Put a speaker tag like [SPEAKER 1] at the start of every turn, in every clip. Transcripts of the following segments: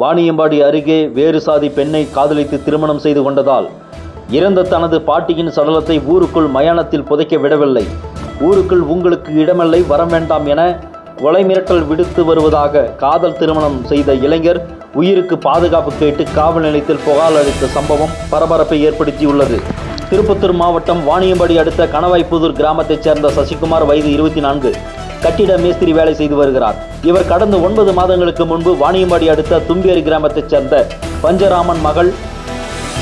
[SPEAKER 1] வாணியம்பாடி அருகே வேறு சாதி பெண்ணை காதலித்து திருமணம் செய்து கொண்டதால் இறந்த தனது பாட்டியின் சடலத்தை ஊருக்குள் மயானத்தில் புதைக்க விடவில்லை. ஊருக்குள் உங்களுக்கு இடமில்லை, வர வேண்டாம் என கொலை மிரட்டல் விடுத்து வருவதாக காதல் திருமணம் செய்த இளைஞர் உயிருக்கு பாதுகாப்பு கேட்டு காவல் நிலையத்தில் புகார் அளித்த சம்பவம் பரபரப்பை ஏற்படுத்தியுள்ளது. திருப்பத்தூர் மாவட்டம் வாணியம்பாடி அடுத்த கணவாய்ப்புதூர் கிராமத்தைச் சேர்ந்த சசிகுமார், வயது 24, கட்டிட மேஸ்திரி வேலை செய்து வருகிறார். இவர் கடந்த 9 மாதங்களுக்கு முன்பு வாணியம்பாடி அடுத்த தும்பேரி கிராமத்தைச் சேர்ந்த பஞ்சராமன் மகள்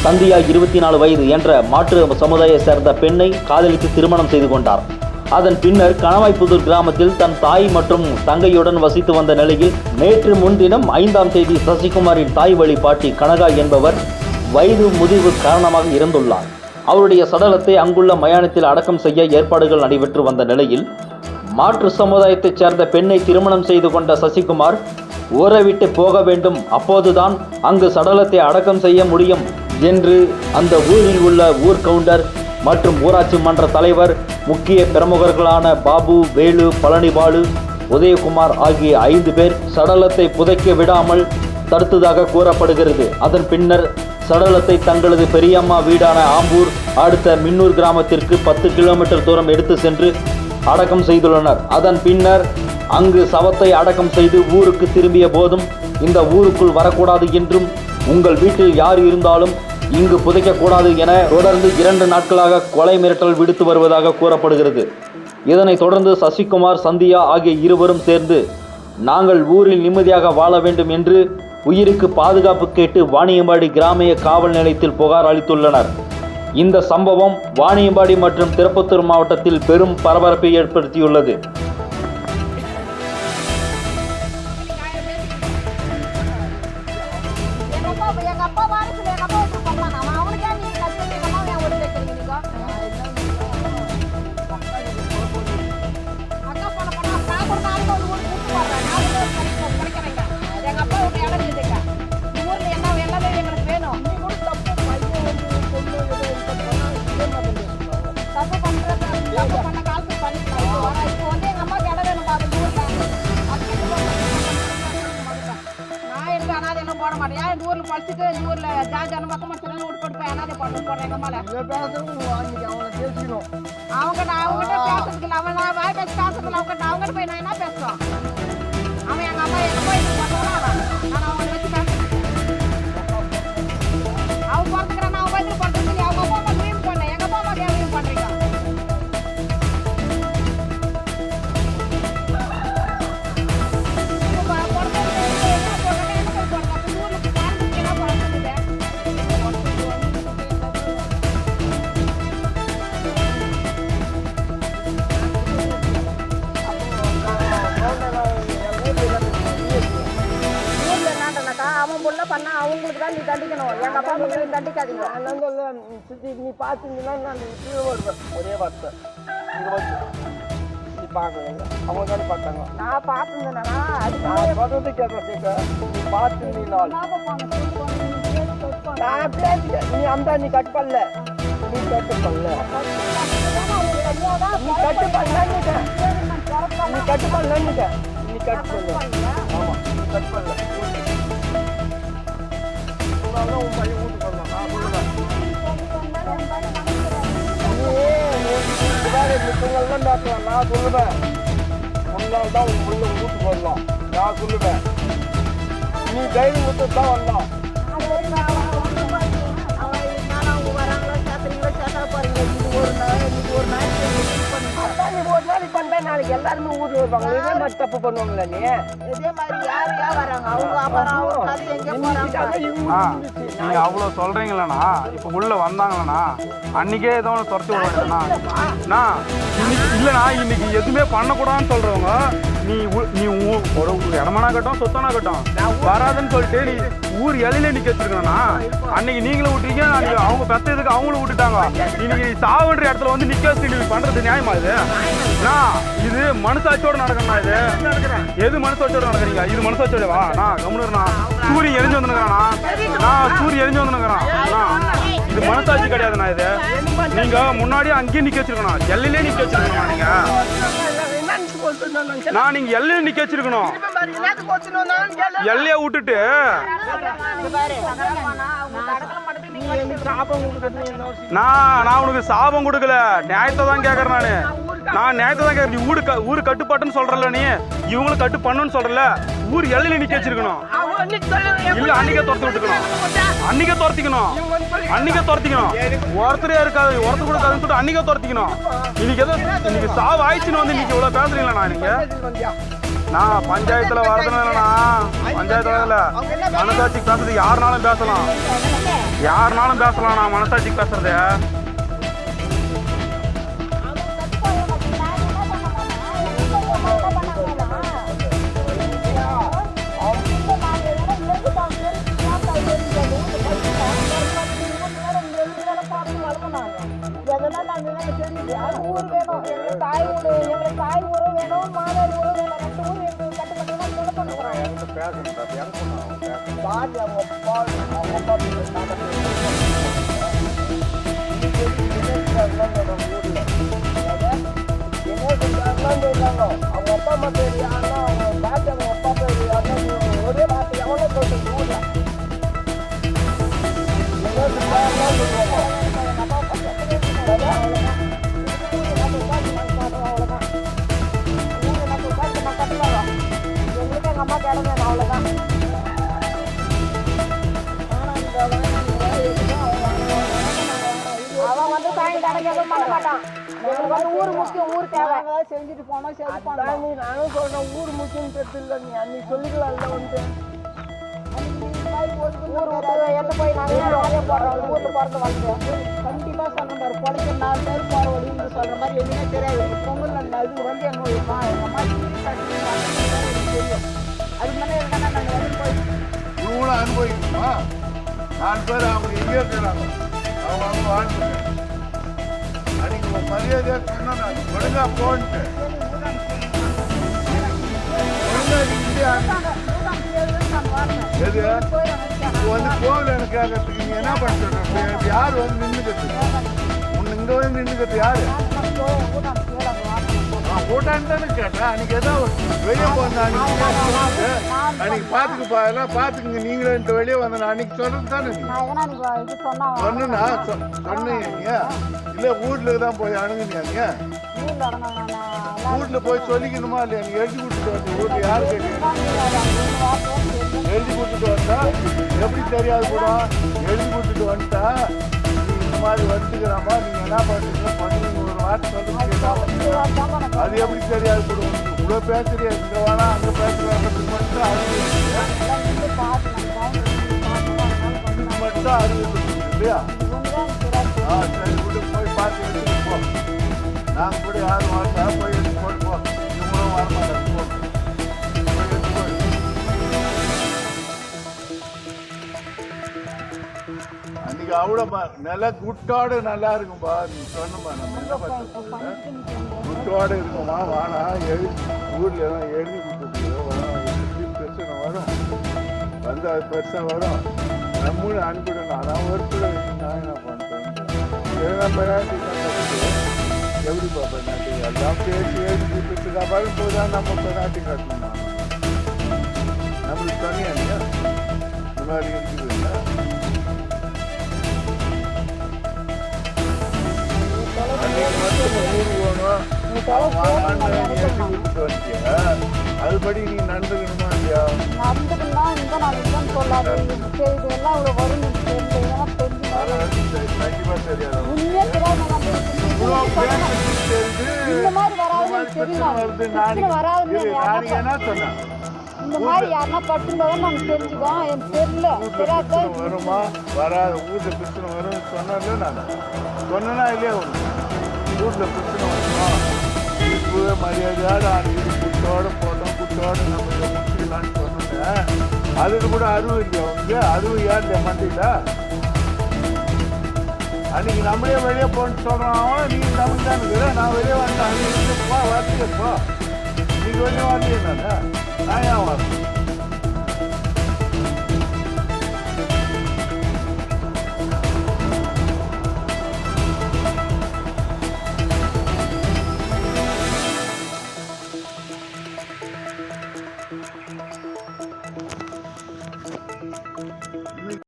[SPEAKER 1] சந்தியா, 24 வயது என்ற மாற்று சமுதாய சேர்ந்த பெண்ணை காதலித்து திருமணம் செய்து கொண்டார். அதன் பின்னர் கணவாய்ப்புதூர் கிராமத்தில் தன் தாய் மற்றும் தங்கையுடன் வசித்து வந்த நிலையில் நேற்று முன்தினம் 5ஆம் தேதி சசிகுமாரின் தாய் வழி பாட்டி கனகா என்பவர் வயது முதிர்வு காரணமாக இறந்துள்ளார். அவருடைய சடலத்தை அங்குள்ள மயானத்தில் அடக்கம் செய்ய ஏற்பாடுகள் நடைபெற்று வந்த நிலையில் மாற்று சமுதாயத்தைச் சேர்ந்த பெண்ணை திருமணம் செய்து கொண்ட சசிகுமார் ஊரை விட்டு போக வேண்டும், அப்போதுதான் அங்கு சடலத்தை அடக்கம் செய்ய முடியும் என்று அந்த ஊரில் உள்ள ஊர் கவுண்டர் மற்றும் ஊராட்சி மன்ற தலைவர், முக்கிய பிரமுகர்களான பாபு, வேலு, பழனிபாலு, உதயகுமார் ஆகிய 5 பேர் சடலத்தை புதைக்க விடாமல் தடுத்ததாக கூறப்படுகிறது. அதன் பின்னர் சடலத்தை தங்களது பெரியம்மா வீடான ஆம்பூர் அடுத்த மின்னூர் கிராமத்திற்கு 10 கிலோமீட்டர் தூரம் எடுத்து சென்று அடக்கம் செய்துள்ளனர். அதன் பின்னர் அங்கு சவத்தை அடக்கம் செய்து ஊருக்கு திரும்பிய போதும் இந்த ஊருக்குள் வரக்கூடாது என்றும், உங்கள் வீட்டில் யார் இருந்தாலும் இங்கு புதைக்கக்கூடாது என தொடர்ந்து 2 நாட்களாக கொலை மிரட்டல் விடுத்து வருவதாக கூறப்படுகிறது. இதனைத் தொடர்ந்து சசிகுமார், சந்தியா ஆகிய இருவரும் சேர்ந்து நாங்கள் ஊரில் நிம்மதியாக வாழ வேண்டும் என்று உயிருக்கு பாதுகாப்பு கேட்டு வாணியம்பாடி கிராமிய காவல் நிலையத்தில் புகார் அளித்துள்ளனர். இந்த சம்பவம் வாணியம்பாடி மற்றும் திருப்பத்தூர் மாவட்டத்தில் பெரும் பரபரப்பை ஏற்படுத்தியுள்ளது.
[SPEAKER 2] போட மாட்டேன். இந்த ஊர்ல படிச்சுட்டு இந்த ஊர்ல ஜாஜான பக்கமா சொல்லி உட்பட்டு அனாதை போடுறேன். எங்க மேல அவங்ககிட்ட பேசுறதுக்கு இல்லை. அவன் நான் வாய் பேசி பேசுறதுல அவங்ககிட்ட போய் நான் என்ன பேசுறோம்? அவன் எங்க அம்மா எங்க போய் நான் அவங்களை வச்சு பேசுறேன். அவன் பிறந்துக்கிறான், அவன் வயசுல பண்றது. அவங்க அப்பா அம்மா ட்ரீம் பண்ணேன், எங்க அப்பா அம்மா ட்ரீம் பண்றீங்க. அவன் பொண்ணை பண்ணா அவங்களுக்கு தான் நீ தண்டிக்கணும். எங்க அப்பா அம்மா தண்டிக்காதீங்க.
[SPEAKER 3] நீ பார்த்தீங்கன்னா நான் கீழே வருவேன். ஒரே வார்த்தை இங்கே வந்து நீ பார்க்கல, அவங்க தானே பார்த்தாங்க.
[SPEAKER 2] நான் பார்த்துருந்தேன்னா
[SPEAKER 3] அது சொல்றது கேட்க நீ பார்த்துருந்தீனால் நான் பேசிக்க. நீ அந்த நீ கட் பண்ணல, நீ கட்டு பண்ணல, நீ கட்டு பண்ணல, நீ கட்டு பண்ணல, நீ கட்டு பண்ணல. ஆமாம், நீ கட் பண்ணல. உன் பையன் வீட்டு பண்ணலாம். நான் சொல்லுவேன் நீங்கள்லாம் பேசலாம். நான் சொல்லுவேன் உன்னால் தான் உன் பிள்ளை வீட்டுக்கு வரலாம். நான் சொல்லுவேன் நீ தைரியம் விட்டு தான் வரலாம். நாளைக்கு எல்லாருமே ஊருக்கு வருவாங்க. இதே மாதிரி தப்பு பண்ணுவாங்களா? நீ
[SPEAKER 2] இதே மாதிரி யார் யார் வராங்க? அவங்க அப்புறம்
[SPEAKER 4] நீங்க அவ்வளோ சொல்றீங்களா? இப்போ உள்ள வந்தாங்களா அன்னைக்கே ஏதோ ஒன்று துரத்தி விடுவாங்கண்ணா. இல்லைண்ணா, இன்னைக்கு எதுவுமே பண்ணக்கூடாதுன்னு சொல்றவங்க நீ ஒரு இடமானாகட்டும் சொத்தானாகட்டும் வராதுன்னு சொல்லிட்டு நீ ஊர் இலையில நிக்க வச்சிருக்கா. அன்னைக்கு நீங்களும் விட்டுறீங்க, அன்னைக்கு அவங்க பெற்றதுக்கு அவங்களும் விட்டுட்டாங்க. இன்னைக்கு சாவுன்ற இடத்துல வந்து நிக்க வச்சு நீ பண்றது நியாயமா? இது மனசாட்சியோட நடக்கணும்னா? எது மனசாட்சியோட நடக்கிறீங்க? இது மனசாட்சியோடவா? நான் கம்முனா சூரியன் எரிஞ்சு வந்துருக்கானா? நான் சூரியன் எரிஞ்சு வந்துருக்கிறேன். இது மனசாட்சி கிடையாதுண்ணா. இது நீங்க முன்னாடியே அங்கேயே நிக்க வச்சிருக்கணும், எல்லையிலே நிக்க வச்சிருக்கீங்க. நீங்க நான் நீங்க எல்லையை நிக்க வச்சிருக்கணும். எல்லையை விட்டுட்டு நான் உனக்கு சாபம் கொடுக்கல, நியாயத்தை தான் கேட்கறேன். நான் நியாயத்தை தான் கேட்கறேன். நீ ஊரு கட்டுப்பாட்டுன்னு சொல்றல, நீ இவங்களும் கட்டு பண்ணுன்னு சொல்றல, ஊர் எல்லையில நிக்க வச்சிருக்கணும். இல்ல அன்னைக்கே துரத்தி விட்டுக்கணும், அன்னைக்கே துரத்திக்கணும். ஒருத்தரே இருக்காது, ஒருத்தர் கூட இருக்காதுன்னு சொல்லிட்டு அன்னைக்கே துரத்திக்கணும். இன்னைக்கு சாவு ஆயிடுச்சுன்னு வந்து இன்னைக்கு இவ்வளவு பேசுறீங்களா? நான் நீங்க நான் பஞ்சாயத்துல வரதுனா பஞ்சாயத்துல இல்ல, மனசாட்சிக்கு பேசுறது யாருனாலும் பேசலாம். நான் மனசாட்சிக்கு பேசுறது
[SPEAKER 3] அவங்க அப்பா அம்மா பேர் யாருன்னா அவங்க பாட்டி அவங்க அப்பா பேர் யாருன்னா ஒரே வார்த்தை எவ்வளோ சொல்றது ஊர்ல
[SPEAKER 2] எங்களுக்கு எங்க அம்மா கிளம்பி அவ்வளவுதான். அவன் வந்து சாயங்காலம் எதுவும் பண்ண மாட்டான். எங்களுக்கு வந்து ஊர் முக்கியம், ஊர் தேவை. செஞ்சுட்டு போனா சரி பண்ணலாம்.
[SPEAKER 3] நீ நானும் சொல்றேன் ஊர் முக்கியம் இல்லை. நீ அன்னைக்கு சொல்லிக்கலாம்ல வந்து
[SPEAKER 2] ஊர் விட்டு எந்த போய் நாங்கள் வேலையை போடுறோம். ஊர்ல பிறந்து வளர்ந்து கண்டிப்பா சொல்ற மாதிரி பொழைக்க 4 பேர் போற வழின்னு சொல்ற மாதிரி எதுவுமே தெரியாது. பொங்கல் இது வந்து எங்க அம்மா தெரியும். அதுக்கு மேலே இருந்தா நாங்கள் வந்து போய்
[SPEAKER 3] இவங்களும் அனுபவிக்கணுமா? 4 பேர் அவங்க எங்கே இருக்கிறாங்க, அவங்க வாழ்ந்துங்க. அன்னைக்கு மரியாதையாக சொன்னா நான் ஒழுங்கா போன்ட்டு எது வந்து கோவில் கேட்கறதுக்கு நீ என்ன பண்ணுறது? யார் வந்து நின்றுக்கிறது? உன்னை இங்கே வந்து நின்றுக்கிறது யாரு? கூட்டான்னு கேட்டேன். அன்னைக்கு ஏதோ வெளியே போனேன், அன்னைக்கு பார்த்துக்கு எல்லாம் பார்த்துக்குங்க நீங்களும் வெளியே வந்தேன். அன்னைக்கு சொல்றது தானே சொன்னா சொன்னீங்க. இல்லை வீட்டுல தான் போய் அணுகுனீங்க. வீட்டுல போய் சொல்லிக்கணுமா இல்லையா? நீ எழுதி கொடுத்துட்டு வந்து வீட்டுல யாரு கேட்க எழுதி கொடுத்துட்டு வந்தா எப்படி தெரியாது கூட. எழுதி கொடுத்துட்டு வந்துட்டா நீ இந்த மாதிரி வந்துக்கிறாமா, நீங்க என்ன பண்ணுறீங்க பண்ணுங்க ஒரு வார்த்தை சொல்லுங்க. அது எப்படி தெரியாது கூட. இவ்வளோ பேசுறியா, இங்க வேணா அங்க பேசுறாங்க மட்டும் அறிவு இல்லையா? சரி வீட்டுக்கு போய் பார்த்து எடுத்துட்டு போ. நாங்கள் கூட யாரும் வாங்க போய் எடுத்து போட்டு போ. இவங்களும் வரமாட்டாங்க. போ போய் எடுத்து போய் அன்னைக்கு அவ்வளோ நில குட்டோடு நல்லா இருக்கும்பா. நீ சொன்னமா நம்ம என்ன பண்ணுறது? குட்டோடு இருக்குமா வானா ஊர்ல எல்லாம் எழுதி கொடுத்துட்டு பிரச்சனை வரும் வந்து அது பெருசாக வரும். நம்மளும் அனுப்பிடணும். அதான் ஒரு பிள்ளை நான் என்ன பண்ணுறேன்? எப்படி பார்ப்ப நாட்டு எல்லாம் பேசி எழுதி கொடுத்துட்டு அப்புறம் போதான் நம்ம இப்போ நாட்டு கட்டணுமா? நம்மளுக்கு தனியா இல்லையா? இந்த மாதிரி இருக்குது இல்லை? அதுபடி நீ நடந்துக்கணுமா இல்லையா?
[SPEAKER 2] நடந்துக்கணும்னா இந்த நான் சொல்லாது எல்லாம் இவ்வளோ வரும்
[SPEAKER 3] கண்டிப்பா தெரியாது.
[SPEAKER 2] இந்த மாதிரி வராதுன்னு
[SPEAKER 3] என்ன சொன்னேன்?
[SPEAKER 2] இந்த மாதிரி யாருன்னா பட்டுன்றதை நாங்கள் தெரிஞ்சுக்கோம். எனக்கு தெரியல தெரியாது
[SPEAKER 3] வருமா வராது. வீட்டில் பிரச்சனை வரும்னு சொன்னால நான் சொன்னா இல்லையா? ஒன்று வீட்டில் பிரச்சனை வருமா இப்போவே மரியாதையோடு அன்னைக்கு குட்டோடு போட்டோம் குட்டோடு நம்ம இதை முடிச்சுக்கலான்னு சொன்னேன். அதுக்கு கூட அறிவு இல்லையா அவங்க? அறிவு ஏன் மண்டியில அன்னைக்கு நம்மளே வெளியே போன்னு சொல்கிறோம். நீ நமக்கு தான் இருக்கிற நான் வெளியே வந்துட்டேன். அன்னைக்கு போ வரலையப்போ நீங்கள் வெளியே வரலையே நான் ஏன் வரேன்?